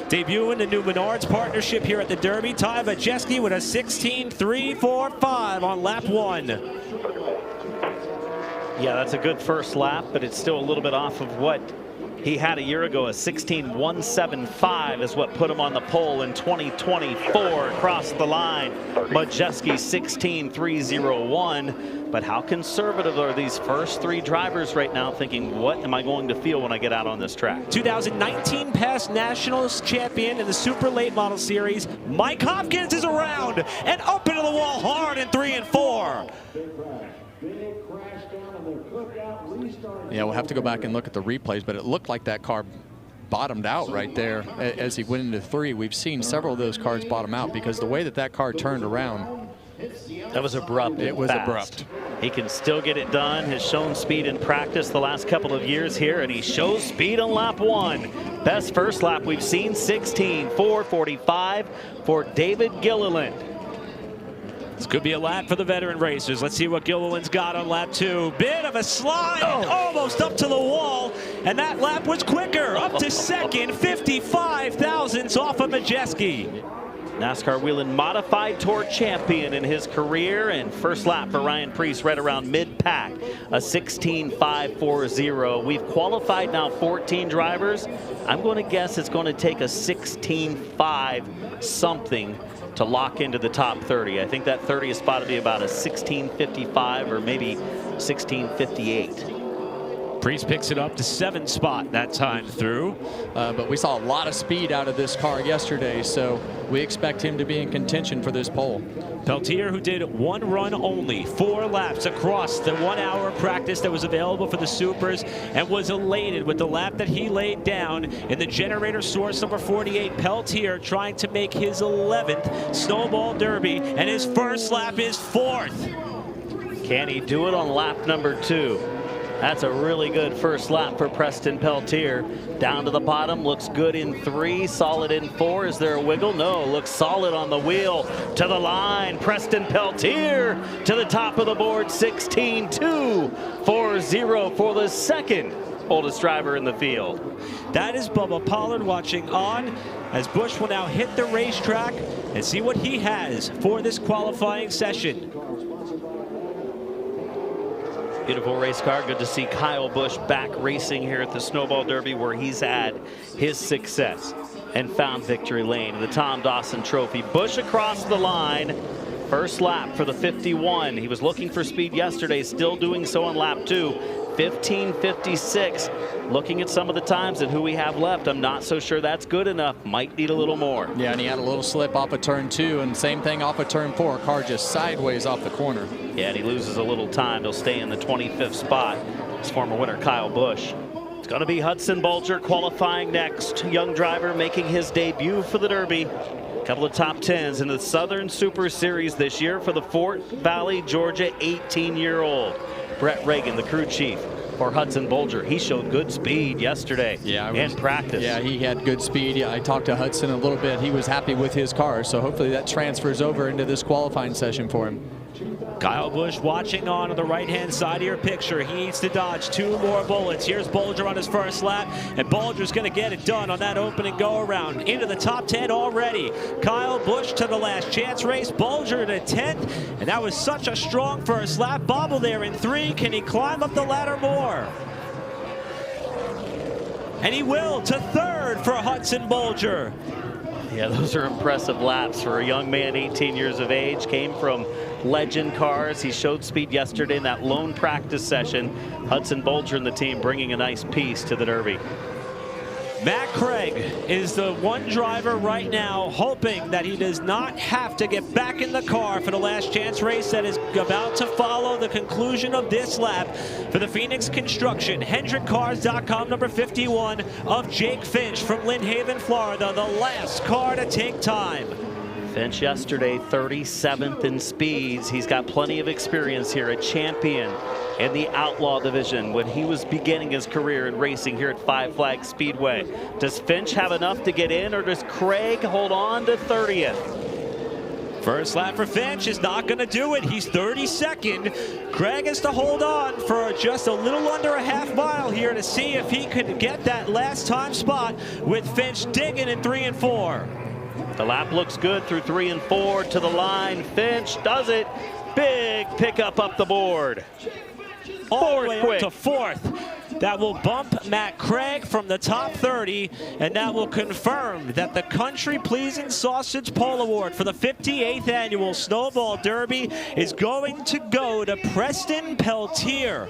Debuting the new Menards partnership here at the Derby, Ty Majeski with a 16.345 on lap 1. Yeah, that's a good first lap, but it's still a little bit off of what he had a year ago. A 16.175 is what put him on the pole in 2024 across the line. Majeski 16.301. But how conservative are these first 3 drivers right now, thinking, what am I going to feel when I get out on this track? 2019 past Nationals champion in the Super Late Model Series, Mike Hopkins is around and up into the wall hard in 3 and 4. Yeah, we'll have to go back and look at the replays, but it looked like that car bottomed out right there as he went into 3. We've seen several of those cars bottom out because the way that that car turned around. That was abrupt. It was abrupt. He can still get it done. Has shown speed in practice the last couple of years here, and he shows speed on lap 1. Best first lap we've seen, 16.445 for David Gilliland. This could be a lap for the veteran racers. Let's see what Gilliland's got on lap 2. Bit of a slide, almost up to the wall, and that lap was quicker, up to second, 55 thousandths off of Majeski. NASCAR Whelen Modified Tour champion in his career, and first lap for Ryan Preece right around mid-pack, a 16.540. We've qualified now 14 drivers. I'm going to guess it's going to take a 16.5 something to lock into the top 30. I think that 30th spot will be about a 16.55 or maybe 16.58. Preece picks it up to 7th spot that time through. But we saw a lot of speed out of this car yesterday, so we expect him to be in contention for this pole. Peltier, who did 1 run only, 4 laps across the 1 hour practice that was available for the Supers, and was elated with the lap that he laid down in the generator source number 48. Peltier trying to make his 11th Snowball Derby, and his first lap is 4th. Can he do it on lap number 2? That's a really good first lap for Preston Peltier. Down to the bottom, looks good in 3, solid in 4. Is there a wiggle? No, looks solid on the wheel. To the line, Preston Peltier to the top of the board, 16.240 for the second oldest driver in the field. That is Bubba Pollard watching on as Busch will now hit the racetrack and see what he has for this qualifying session. Beautiful race car. Good to see Kyle Busch back racing here at the Snowball Derby, where he's had his success and found victory lane. The Tom Dawson Trophy. Busch across the line. First lap for the 51. He was looking for speed yesterday, still doing so on lap 2. 15.56. Looking at some of the times and who we have left, I'm not so sure that's good enough. Might need a little more. Yeah, and he had a little slip off of turn 2, and same thing off of turn 4. Car just sideways off the corner. Yeah, and he loses a little time. He'll stay in the 25th spot. His former winner, Kyle Busch. It's going to be Hudson Bulger qualifying next. Young driver making his debut for the Derby. A couple of top 10s in the Southern Super Series this year for the Fort Valley, Georgia 18-year-old. Brett Reagan, the crew chief for Hudson Bulger. He showed good speed yesterday in practice. Yeah, he had good speed. Yeah, I talked to Hudson a little bit. He was happy with his car, so hopefully that transfers over into this qualifying session for him. Kyle Busch watching on the right-hand side of your picture. He needs to dodge 2 more bullets. Here's Bulger on his first lap, and Bulger's going to get it done on that opening go-around. Into the top 10 already. Kyle Busch to the last chance race. Bulger to 10th, and that was such a strong first lap. Bobble there in 3. Can he climb up the ladder more? And he will, to 3rd for Hudson Bulger. Yeah, those are impressive laps for a young man, 18 years of age. Came from Legend Cars. He showed speed yesterday in that lone practice session. Hudson Bulger and the team bringing a nice piece to the Derby. Matt Craig is the one driver right now hoping that he does not have to get back in the car for the last chance race that is about to follow the conclusion of this lap for the Phoenix Construction. HendrickCars.com, number 51 of Jake Finch from Lynn Haven, Florida, the last car to take time. Finch yesterday 37th in speeds. He's got plenty of experience here, a champion in the Outlaw division when he was beginning his career in racing here at Five Flags Speedway. Does Finch have enough to get in, or does Craig hold on to 30th? First lap for Finch is not going to do it. He's 32nd. Craig has to hold on for just a little under a half mile here to see if he could get that last time spot with Finch digging in 3 and 4. The lap looks good through 3 and 4 to the line. Finch does it. Big pickup up the board. All the way up to 4th. That will bump Matt Craig from the top 30, and that will confirm that the Country Pleasing Sausage Pole Award for the 58th annual Snowball Derby is going to go to Preece and Peltier.